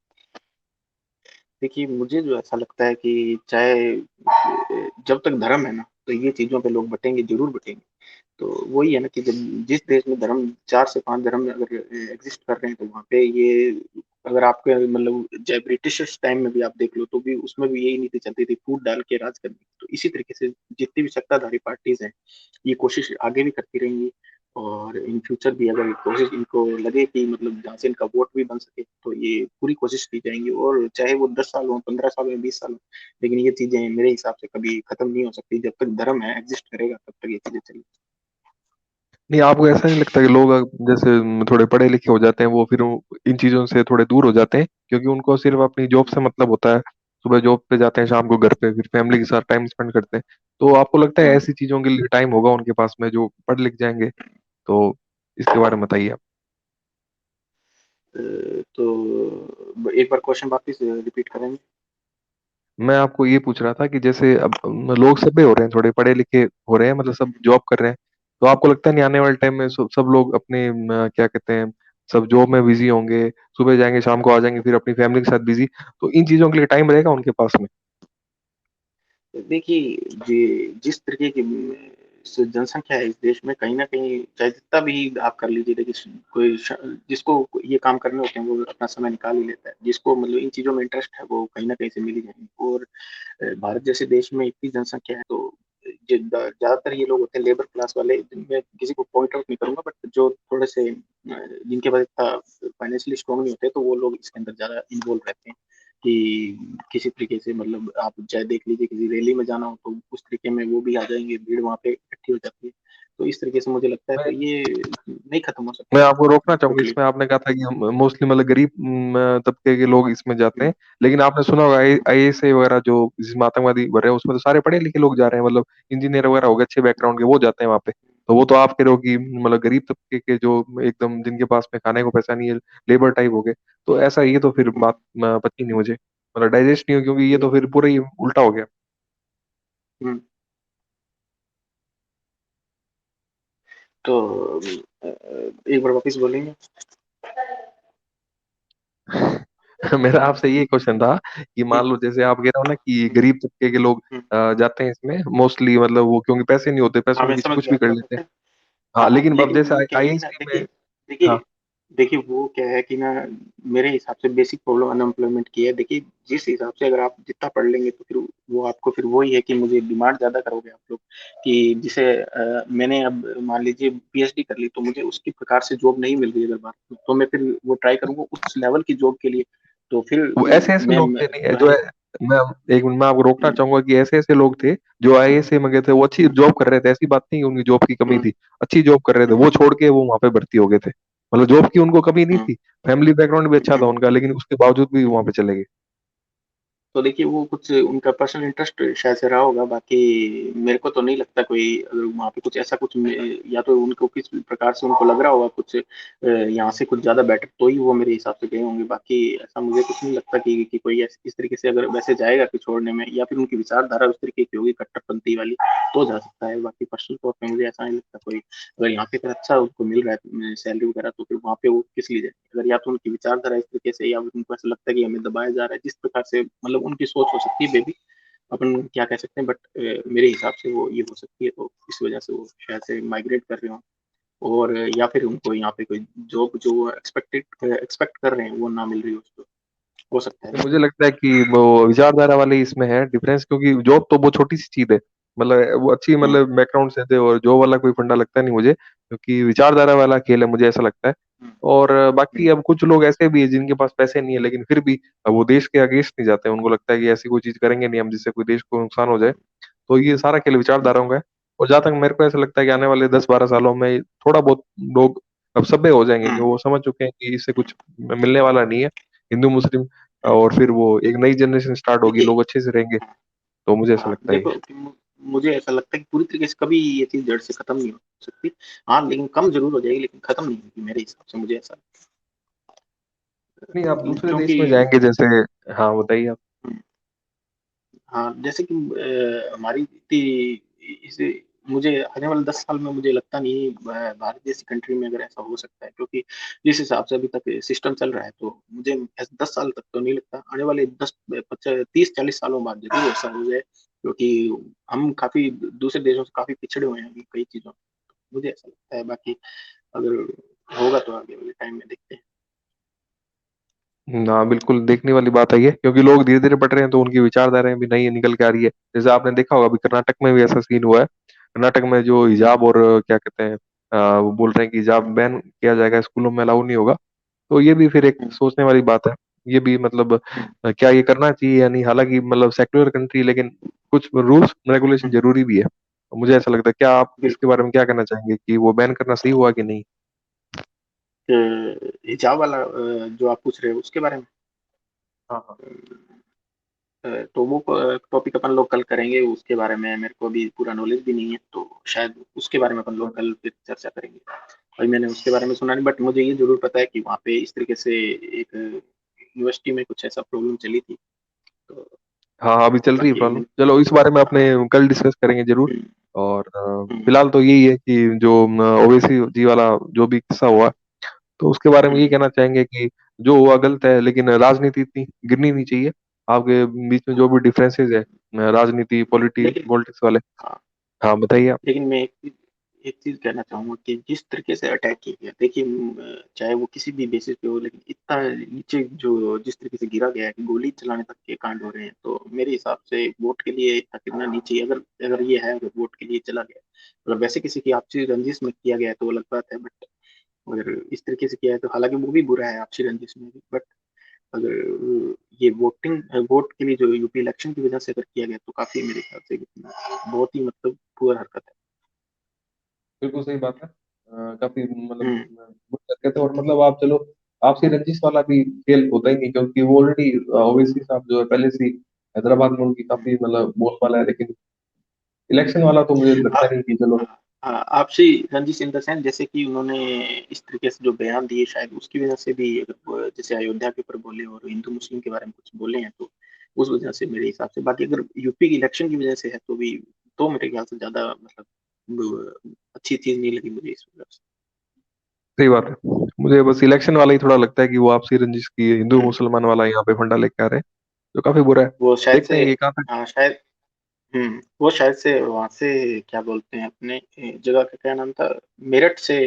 Speaker 1: देखिए, मुझे जो ऐसा लगता है कि चाहे जब तक धर्म है ना, तो ये चीजों पे लोग बटेंगे, जरूर बटेंगे। तो वही है ना कि जब जिस देश में धर्म 4 से 5 धर्म अगर एग्जिस्ट कर रहे हैं, तो वहाँ पे ये, अगर आपके मतलब चाहे ब्रिटिश टाइम में भी आप देख लो, तो भी उसमें भी यही नीति चलती थी, फूट डाल के राज करनी। तो इसी तरीके से जितनी भी सत्ताधारी पार्टीज हैं, ये कोशिश आगे भी करती रहेंगी। और इन फ्यूचर भी अगर कोशिश इनको लगे कि मतलब जहाँ से इनका वोट भी बन सके, तो ये पूरी कोशिश की जाएंगी। और चाहे वो 10 साल हो, 15 साल हो, 20 साल हो, लेकिन ये चीजें मेरे हिसाब से कभी खत्म नहीं हो सकती। जब तक धर्म है, एग्जिस्ट करेगा, तब तक ये चीजें चलेंगी।
Speaker 2: नहीं, आपको ऐसा नहीं लगता कि लोग जैसे थोड़े पढ़े लिखे हो जाते हैं वो फिर इन चीजों से थोड़े दूर हो जाते हैं, क्योंकि उनको सिर्फ अपनी जॉब से मतलब होता है? सुबह जॉब पे जाते हैं, शाम को घर पे फिर फैमिली के साथ टाइम स्पेंड करते हैं। तो आपको लगता है
Speaker 1: हम्म।
Speaker 2: ऐसी चीजों के लिए टाइम होगा उनके पास में जो पढ़ लिख जाएंगे? तो इसके बारे में बताइए आप।
Speaker 1: तो एक बार क्वेश्चन वापस रिपीट करेंगे?
Speaker 2: मैं आपको ये पूछ रहा था कि जैसे अब लोग सभ्य हो रहे हैं, थोड़े पढ़े लिखे हो रहे हैं, मतलब सब जॉब कर रहे हैं, तो आपको लगता है नहीं आने वाले टाइम में सब लोग अपने क्या कहते हैं, सब जॉब में बिजी होंगे, सुबह जाएंगे शाम को आ जाएंगे, फिर अपनी फैमिली के साथ बिजी, तो इन चीजों के लिए टाइम रहेगा उनके पास में?
Speaker 1: देखिए, जिस तरीके की जनसंख्या है इस देश में, कहीं ना कहीं चाहे जितना भी आप कर लीजिए, देखिए जिसको ये काम करने होते हैं वो अपना समय निकाल ही लेता है। जिसको मतलब इन चीजों में इंटरेस्ट है, वो कहीं ना कहीं से मिल ही जाएंगे। और भारत जैसे देश में इतनी जनसंख्या है, तो ज्यादातर ये लोग होते हैं लेबर क्लास वाले। मैं किसी को पॉइंट आउट नहीं करूंगा, बट जो थोड़े से जिनके पास इतना फाइनेंशियली स्ट्रांग नहीं होते, तो वो लोग इसके अंदर ज्यादा इन्वॉल्व रहते हैं। कि किसी तरीके से मतलब आप चाहे देख लीजिए, किसी रैली में जाना हो, तो उस तरीके में वो भी आ जाएंगे, भीड़ वहां पे इकट्ठी हो जाती है। तो इस तरीके से मुझे लगता है, तो
Speaker 2: मैं
Speaker 1: ये नहीं खत्म हो
Speaker 2: मैं
Speaker 1: सकता
Speaker 2: आपको रोकना चाहूंगा
Speaker 1: टोटली।
Speaker 2: इसमें। आपने कहा था कि हम मोस्टली मतलब गरीब तबके के लोग इसमें जाते हैं, लेकिन आपने सुना होगा आईएएस वगैरह जो जिसमें आतंकवादी भरे हैं उसमें तो सारे पढ़े लिखे लोग जा रहे हैं, मतलब इंजीनियर वगैरह हो गए अच्छे बैकग्राउंड के, वो जाते हैं वहां पे। तो वो तो आप कह रहे हो कि मतलब गरीब तबके के जो एकदम जिनके पास में खाने को पैसा नहीं है, लेबर टाइप हो गए। तो ऐसा ये तो फिर
Speaker 1: हम्म,
Speaker 2: बात पची नहीं मुझे, मतलब डाइजेस्ट नहीं हो, क्योंकि ये तो
Speaker 1: ये-
Speaker 2: फिर पूरा ही उल्टा हो गया।
Speaker 1: हम्म, तो एक बार वापिस बोलेंगे।
Speaker 2: मेरा आपसे ये क्वेश्चन था कि
Speaker 1: हम्म,
Speaker 2: मान लो जैसे आप कह रहे हो ना कि
Speaker 1: हम्म,
Speaker 2: गरीब तबके के लोग
Speaker 1: हम्म।
Speaker 2: जाते हैं इसमें मोस्टली, मतलब वो क्योंकि पैसे नहीं होते, पैसों
Speaker 1: हाँ
Speaker 2: के
Speaker 1: मैं
Speaker 2: पीछे
Speaker 1: समझ
Speaker 2: कुछ
Speaker 1: गया
Speaker 2: भी
Speaker 1: आपकी
Speaker 2: कर
Speaker 1: बात
Speaker 2: लेते हैं।
Speaker 1: है।
Speaker 2: हाँ,
Speaker 1: हाँ
Speaker 2: लेकिन अब
Speaker 1: लेकिन
Speaker 2: जैसे
Speaker 1: वो क्या है कि ना,
Speaker 2: आईआईएससी में।
Speaker 1: देखिए
Speaker 2: हाँ।
Speaker 1: देखिए देखिए वो क्या है कि ना, मेरे हिसाब से बेसिक प्रॉब्लम अनएम्प्लॉयमेंट की है। देखिए जिस हिसाब से अगर आप जितना पढ़ लेंगे तो फिर वो आपको फिर वही है कि मुझे डिमांड ज्यादा करोगे आप लोग, कि जिसे मैंने अब मान लीजिए पीएचडी कर ली तो मुझे उसकी प्रकार से जॉब नहीं मिल रही अगर बात, तो मैं फिर वो ट्राई करूंगा उस लेवल की जॉब के लिए। तो फिर
Speaker 2: वो ऐसे ऐसे लोग थे नहीं जो
Speaker 1: मैं
Speaker 2: मैं एक मिनट में आपको रोकना
Speaker 1: हम्म,
Speaker 2: चाहूंगा कि ऐसे ऐसे लोग थे जो आईएएस में गए थे, वो अच्छी
Speaker 1: हम्म,
Speaker 2: जॉब कर रहे थे, ऐसी बात नहीं कि उनकी जॉब की कमी
Speaker 1: हम्म,
Speaker 2: थी, अच्छी जॉब कर रहे थे,
Speaker 1: हम्म,
Speaker 2: वो छोड़ के वो वहां पे भर्ती हो गए थे। मतलब जॉब की उनको कमी नहीं
Speaker 1: हम्म,
Speaker 2: थी, फैमिली बैकग्राउंड भी अच्छा था
Speaker 1: हम्म,
Speaker 2: उनका, लेकिन उसके बावजूद भी वहां पे चले गए।
Speaker 1: तो देखिए वो कुछ उनका पर्सनल इंटरेस्ट शायद से रहा होगा, बाकी मेरे को तो नहीं लगता कोई अगर वहाँ पे कुछ ऐसा कुछ या तो उनको किस प्रकार से उनको लग रहा होगा कुछ यहाँ से कुछ ज्यादा बेटर, तो ही वो मेरे हिसाब से गए होंगे। बाकी ऐसा मुझे कुछ नहीं लगता कि कोई इस तरीके से अगर वैसे जाएगा कि छोड़ने में, या फिर उनकी विचारधारा उस तरीके की होगी कट्टरपंथी वाली, तो जा सकता है। बाकी पर्सनल तौर पे मुझे ऐसा नहीं लगता कोई, अगर यहाँ पे अगर अच्छा उनको मिल रहा है सैलरी वगैरह, तो फिर वहाँ पे वो किस लिए जाए। अगर या तो उनकी विचारधारा इस तरीके से, या फिर उनको ऐसा लगता है कि हमें दबाया जा रहा है, जिस प्रकार से मतलब उनकी सोच हो सकती है बेबी, अपन क्या कह सकते हैं, बट मेरे हिसाब से वो ये हो सकती है, तो इस वजह से वो शायद से माइग्रेट कर रहे हो। और या फिर उनको यहाँ पे कोई जॉब जो वो एक्सपेक्ट कर रहे हैं वो ना मिल रही हो उसको, हो सकता है।
Speaker 2: मुझे लगता है कि वो विचारधारा वाले इसमें है डिफरेंस, क्योंकि जॉब तो वो छोटी सी चीज है, मतलब वो अच्छी
Speaker 1: हम्म,
Speaker 2: मतलब बैकग्राउंड से थे, और जॉब वाला कोई फंडा लगता नहीं मुझे, क्योंकि विचारधारा वाला खेल है, मुझे ऐसा लगता है।
Speaker 1: हम्म,
Speaker 2: और बाकी
Speaker 1: हम्म,
Speaker 2: अब कुछ लोग ऐसे भी है जिनके पास पैसे नहीं है, लेकिन फिर भी वो देश के अगेंस्ट नहीं जाते, उनको लगता है कि ऐसी कोई चीज करेंगे नहीं हम जिससे कोई देश को नुकसान हो जाए। तो ये सारा खेल
Speaker 1: हम्म,
Speaker 2: विचारधाराओं का है। और जहां तक मेरे को ऐसा लगता है कि आने वाले 10-12 सालों में थोड़ा बहुत लोग अब सभ्य हो जाएंगे, कि
Speaker 1: हम्म,
Speaker 2: वो समझ चुके हैं कि इससे कुछ मिलने वाला नहीं है, हिंदू मुस्लिम।
Speaker 1: हम्म।
Speaker 2: और फिर वो एक नई जनरेशन स्टार्ट होगी,
Speaker 1: देखिए
Speaker 2: लोग अच्छे से रहेंगे। तो मुझे ऐसा
Speaker 1: हाँ
Speaker 2: लगता है ये।
Speaker 1: देखो मुझे ऐसा लगता है कि पूरी तरीके से कभी ये चीज जड़ से खत्म नहीं हो सकती। हाँ लेकिन कम जरूर हो जाएगी, लेकिन खत्म नहीं होगी मेरे हिसाब से, मुझे ऐसा
Speaker 2: नहीं, आप दूसरे
Speaker 1: क्योंकि
Speaker 2: देश में जाएंगे जैसे। हाँ, बताइए आप।
Speaker 1: हाँ जैसे कि हमारी इतनी इसे मुझे आने वाले 10 साल में मुझे लगता नहीं भारत जैसी कंट्री में अगर ऐसा हो सकता है, क्योंकि जिस हिसाब से अभी तक सिस्टम चल रहा है, तो मुझे ऐसे 10 साल तक तो नहीं लगता, आने वाले 30-40 सालों बाद जरूर ऐसा हो जाए, क्योंकि हम काफी दूसरे देशों से काफी पिछड़े हुए हैं अभी कई चीजों में। मुझे ऐसा लगता है, बाकी अगर होगा तो आगे वाले टाइम में देखते हैं।
Speaker 2: हाँ, बिल्कुल देखने वाली बात है ये, क्योंकि लोग धीरे धीरे बढ़ रहे हैं तो उनकी विचारधाराएं भी नई निकल के आ रही है। जैसे आपने देखा होगा अभी कर्नाटक में भी ऐसा सीन हुआ है। कर्नाटक में जो
Speaker 1: हम्म,
Speaker 2: हिजाब और क्या कहते हैं, वो बोल रहे हैं कि हिजाब बैन किया जाएगा, स्कूलों में अलाउ नहीं होगा। तो ये भी फिर एक
Speaker 1: हम्म,
Speaker 2: सोचने वाली बात है। ये भी मतलब
Speaker 1: हम्म,
Speaker 2: क्या ये करना चाहिए या नहीं, हालांकि मतलब सेक्युलर कंट्री, लेकिन कुछ रूल्स रेगुलेशन
Speaker 1: हम्म,
Speaker 2: जरूरी भी है। तो मुझे ऐसा लगता है, क्या आप इसके
Speaker 1: बिल्कुल।
Speaker 2: बारे में क्या कहना चाहेंगे कि वो बैन करना सही हुआ कि नहीं?
Speaker 1: हिजाब वाला जो आप पूछ रहे हो उसके बारे में,
Speaker 2: हाँ, हाँ।
Speaker 1: तो वो टॉपिक अपन लोग कल करेंगे, उसके बारे में मेरे को अभी पूरा नॉलेज भी नहीं है, तो शायद उसके बारे में अपन लोग कल फिर चर्चा करेंगे। अभी मैंने उसके बारे में सुना नहीं, बट मुझे ये जरूर पता है कि वहाँ पे इस तरीके से एक यूनिवर्सिटी में कुछ ऐसा प्रॉब्लम चली थी, तो
Speaker 2: हाँ, अभी चल रही है
Speaker 1: बाकी
Speaker 2: प्रॉब्लम, चलो इस बारे में अपने कल डिस्कस करेंगे जरूर।
Speaker 1: हम्म,
Speaker 2: और
Speaker 1: हम्म,
Speaker 2: फिलहाल तो यही है कि जो ओवैसी जी वाला जो भी किस्सा हुआ, तो उसके बारे में ये
Speaker 1: हम्म,
Speaker 2: कहना चाहेंगे कि जो हुआ गलत है, लेकिन राजनीति इतनी गिरनी नहीं चाहिए। आपके बीच में जो भी
Speaker 1: हाँ,
Speaker 2: डिफरेंसेस है, राजनीति
Speaker 1: लेकिन
Speaker 2: पॉलिटिक्स वाले।
Speaker 1: हाँ,
Speaker 2: हाँ, बताइए आप।
Speaker 1: लेकिन मैं एक चीज कहना चाहूंगा कि जिस तरीके से अटैक किया गया, देखिए चाहे वो किसी भी बेसिस पे हो, लेकिन इतना नीचे जो जिस तरीके से गिरा गया है कि गोली चलाने तक के कांड हो रहे हैं, तो मेरे हिसाब से वोट के लिए इतना गिरना नहीं चाहिए। अगर अगर ये है, अगर वोट के लिए चला गया, अगर वैसे किसी की आपसी रंजिश में किया गया है तो वो अलग बात है, बट अगर इस तरीके से किया है तो हालांकि वो भी बुरा है आपसी रंजिश में भी, बट अगर ये वोट के लिए जो यूपी इलेक्शन की वजह से अगर किया गया, तो काफी मेरे ख्याल से बहुत ही मतलब पुअर हरकत है।
Speaker 2: बिल्कुल सही बात है। काफी मतलब
Speaker 1: हम्म,
Speaker 2: बुरी हरकत है, और मतलब आप चलो, आपसी रंजिश वाला भी खेल होता ही नहीं, क्योंकि वो ऑलरेडी ओवैसी साहब जो है पहले से ही हैदराबाद में उनकी
Speaker 1: हम्म,
Speaker 2: काफी मतलब बोलबाला है, लेकिन इलेक्शन वाला तो मुझे
Speaker 1: आ,
Speaker 2: लगता नहीं कि चलो।
Speaker 1: हाँ, आपसी रंजिश इन द सेंस, जैसे कि उन्होंने इस तरीके से जो बयान दिए, शायद उसकी वजह से भी, अगर जैसे अयोध्या के ऊपर बोले और हिंदू मुस्लिम के बारे में कुछ बोले हैं, तो उस वजह से मेरे हिसाब से, बाकी अगर यूपी की इलेक्शन की वजह से है तो भी, तो मेरे ख्याल से ज्यादा मतलब अच्छी चीज नहीं लगी मुझे इस वजह से।
Speaker 2: सही बात है। मुझे बस इलेक्शन वाला ही थोड़ा लगता है कि वो आपसी रंजिश की हिंदू
Speaker 1: हम्म,
Speaker 2: मुसलमान वाला यहाँ पे फंडा लेके आ रहे हैं, जो काफी बुरा है।
Speaker 1: वो शायद
Speaker 2: देखते
Speaker 1: से,
Speaker 2: हैं ये कहाँ तक।
Speaker 1: हाँ शायद, वो शायद से वहां से क्या बोलते हैं अपने जगह का क्या नाम था, मेरठ से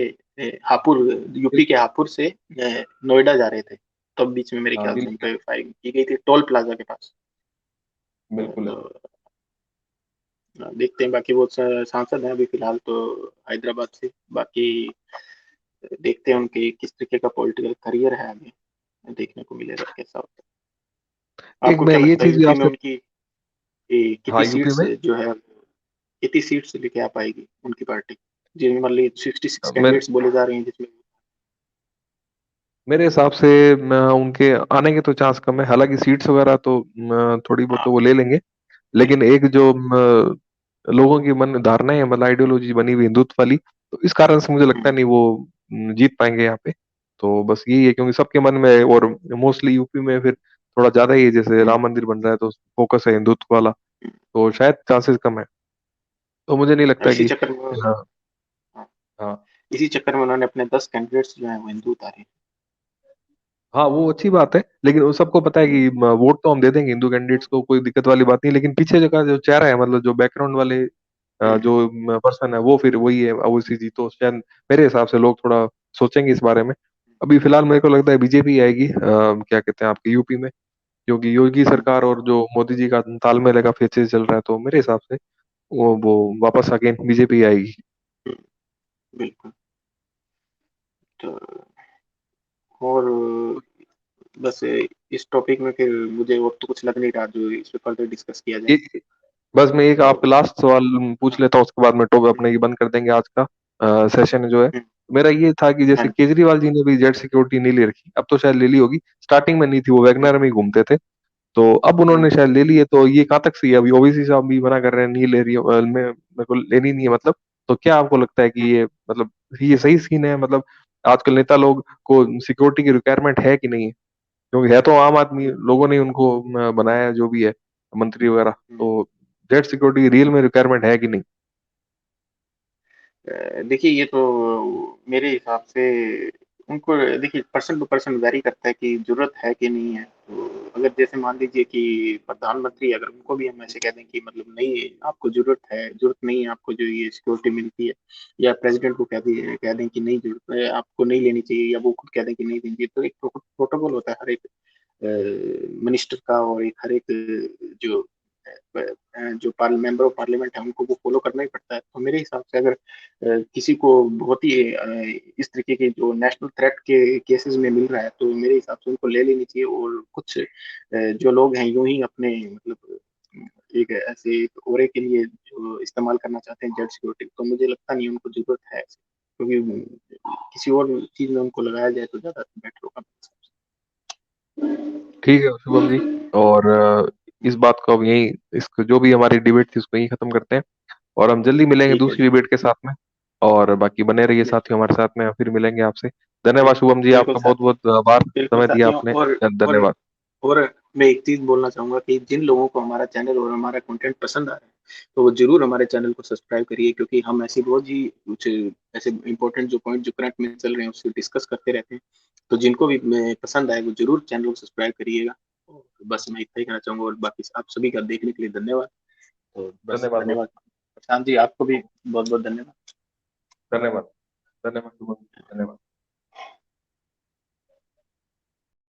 Speaker 1: हापुड़, यूपी के हापुड़ से नोएडा जा रहे थे, तब बीच में मेरे
Speaker 2: हाँ
Speaker 1: ख्याल से इन
Speaker 2: न्यूज़।
Speaker 1: पे फायरिंग की गई थी टोल प्लाजा के पास।
Speaker 2: बिल्कुल है।
Speaker 1: तो देखते हैं, बाकी वो सांसद हैं अभी फिलहाल तो हैदराबाद से, बाकी देखते हैं उनके किस तरीके का पॉलिटिकल करियर है आगे, देखने को मिलेगा कैसा होता है।
Speaker 2: एक
Speaker 1: आपको
Speaker 2: मैं
Speaker 1: क्या
Speaker 2: ये
Speaker 1: लगता है
Speaker 2: चीज भी
Speaker 1: यूपी में
Speaker 2: आपसे।
Speaker 1: उनकी
Speaker 2: हाँ
Speaker 1: कितनी
Speaker 2: यूपी
Speaker 1: सीट्स
Speaker 2: में
Speaker 1: जो है, कितनी सीट्स लेके आ पाएगी उनकी पार्टी, जिनमें मान ली 66
Speaker 2: मेरे
Speaker 1: कैंडिडेट्स बोले जा रहे हैं जिसमें।
Speaker 2: मेरे हिसाब से उनके आने के तो चांस कम है, हालांकि सीट्स वगैरह तो थोड़ी बहुत
Speaker 1: हाँ।
Speaker 2: तो वो ले लेंगे। लेकिन एक जो लोगों की मन धारणा है, मतलब आइडियोलॉजी बनी हुई हिंदुत्व वाली, तो इस कारण से मुझे लगता है
Speaker 1: हम्म,
Speaker 2: नहीं वो जीत पाएंगे यहाँ पे। तो बस यही है, क्योंकि सबके मन में, और मोस्टली यूपी में फिर थोड़ा ज्यादा ही है, जैसे
Speaker 1: हम्म,
Speaker 2: राम मंदिर बन रहा है तो फोकस है हिंदुत्व वाला,
Speaker 1: हम्म।
Speaker 2: तो शायद चांसेस कम है। तो मुझे नहीं लगता
Speaker 1: इसी
Speaker 2: कि
Speaker 1: चक्कर में,
Speaker 2: हाँ।
Speaker 1: हाँ,
Speaker 2: हाँ।
Speaker 1: इसी चक्कर में उन्होंने अपने 10 कैंडिडेट्स जो हैं वो हिंदू उतारे।
Speaker 2: हाँ वो अच्छी बात है, लेकिन उन सबको पता है
Speaker 1: हम्म,
Speaker 2: कि वोट तो हम दे देंगे हिंदू कैंडिडेट्स को, कोई दिक्कत वाली बात नहीं, लेकिन पीछे का जो चेहरा है, मतलब जो बैकग्राउंड वाले
Speaker 1: हम्म,
Speaker 2: जो पर्सन है, वो फिर वही है ओवैसी जी, तो शायद मेरे हिसाब से लोग थोड़ा सोचेंगे इस बारे में। अभी फिलहाल मेरे को लगता है बीजेपी आएगी, क्या कहते हैं आपके यूपी में, क्योंकि योगी
Speaker 1: हम्म,
Speaker 2: सरकार और जो मोदी जी का तालमेल है काफी अच्छे से चल रहा है, तो मेरे हिसाब से वो वापस अगेन बीजेपी आएगी।
Speaker 1: हम्म, बिल्कुल। तो और बस इस टॉपिक में फिर मुझे और तो कुछ लग नहीं रहा जो इस पे फर्दर डिस्कस किया जाए।
Speaker 2: ये बस मैं एक
Speaker 1: तो
Speaker 2: आप लास्ट सवाल पूछ
Speaker 1: हाँ,
Speaker 2: लेता हूँ, उसके बाद में टॉप
Speaker 1: हम्म,
Speaker 2: अपने ये बंद कर देंगे आज का सेशन जो है।
Speaker 1: हम्म,
Speaker 2: मेरा ये था कि
Speaker 1: हाँ
Speaker 2: जैसे
Speaker 1: जी,
Speaker 2: केजरीवाल जी ने भी जेड सिक्योरिटी नहीं ले रखी, अब तो शायद ले ली होगी, स्टार्टिंग में नहीं थी, वो
Speaker 1: हम्म,
Speaker 2: वैगनर में ही घूमते थे, तो अब उन्होंने
Speaker 1: हम्म,
Speaker 2: शायद ले ली है, तो ये कहाँ तक सही है? अभी ओबीसी साहब भी मना कर रहे हैं नहीं ले रही मैं मेरे को लेनी नहीं है मतलब। तो क्या आपको लगता है कि
Speaker 1: हम्म,
Speaker 2: ये मतलब ये सही सीन है, मतलब आजकल नेता लोग को सिक्योरिटी की रिक्वायरमेंट है कि नहीं है? क्योंकि है तो आम आदमी लोगों ने उनको बनाया है, जो भी है मंत्री वगैरह,
Speaker 1: हम्म।
Speaker 2: तो जेड सिक्योरिटी रियल में रिक्वायरमेंट है कि नहीं?
Speaker 1: देखिए ये तो मेरे हिसाब से उनको, देखिए पर्सन टू पर्सन वेरी करता है कि जरूरत है कि नहीं है। तो अगर जैसे मान लीजिए कि प्रधानमंत्री, अगर उनको भी हम ऐसे कह दें कि मतलब नहीं आपको जरूरत है, जरूरत नहीं है आपको जो ये सिक्योरिटी मिलती है, या प्रेसिडेंट को कह दें कि नहीं जरूरत है आपको नहीं लेनी चाहिए, या वो खुद कह दें कि नहीं देनी चाहिए, तो एक प्रोटोकॉल होता है हर एक मिनिस्टर का, और एक हर एक जो जो मेंबर ऑफ पार्लियामेंट है उनको वो फॉलो करना ही पड़ता है। तो मेरे हिसाब से अगर किसी को बहुत ही इस तरीके के जो नेशनल थ्रेट के केसेस में मिल रहा है, तो मेरे हिसाब से उनको ले लेनी चाहिए। और कुछ जो लोग हैं यूं ही अपने मतलब एक ऐसे एक ओरे के लिए जो इस्तेमाल करना चाहते हैं जेड सिक्योरिटी, तो मुझे लगता नहीं उनको जरूरत है ऐसे। क्योंकि किसी और चीज में उनको लगाया जाए तो ज्यादा बेटर होगा।
Speaker 2: ठीक है शुभम जी, और इस बात को अब यही, इसको जो भी हमारी डिबेट थी उसको यही खत्म करते हैं, और हम जल्दी मिलेंगे
Speaker 1: ठीक है
Speaker 2: दूसरी
Speaker 1: जी।
Speaker 2: डिबेट के साथ में। और बाकी बने रहिए
Speaker 1: बिल्कुल,
Speaker 2: साथियों हमारे साथ में, फिर मिलेंगे आपसे। धन्यवाद
Speaker 1: बिल्कुल,
Speaker 2: शुभम जी,
Speaker 1: बिल्कुल
Speaker 2: आपका बहुत
Speaker 1: साथियों,
Speaker 2: बहुत आभार,
Speaker 1: बिल्कुल
Speaker 2: समय दिया
Speaker 1: साथियों।
Speaker 2: आपने।
Speaker 1: और
Speaker 2: धन्यवाद।
Speaker 1: और मैं एक चीज बोलना चाहूंगा कि जिन लोगों को हमारा चैनल और हमारा कंटेंट पसंद आ रहा है, तो वो जरूर हमारे चैनल को सब्सक्राइब करिए, क्योंकि हम ऐसे रोज ही कुछ ऐसे इंपॉर्टेंट जो पॉइंट जो करंट में चल रहे हैं उसको डिस्कस करते रहते हैं। तो जिनको भी पसंद आए वो जरूर चैनल को सब्सक्राइब करिएगा। और बस मैं इतना ही कहना चाहूंगा, और बाकी आप सभी का देखने के लिए धन्यवाद। तो बस
Speaker 2: धन्यवाद
Speaker 1: धन्यवाद।
Speaker 2: दोस्त।
Speaker 1: प्रशांत जी आपको भी बहुत बहुत धन्यवाद।
Speaker 2: धन्यवाद। धन्यवाद शुभम जी, धन्यवाद।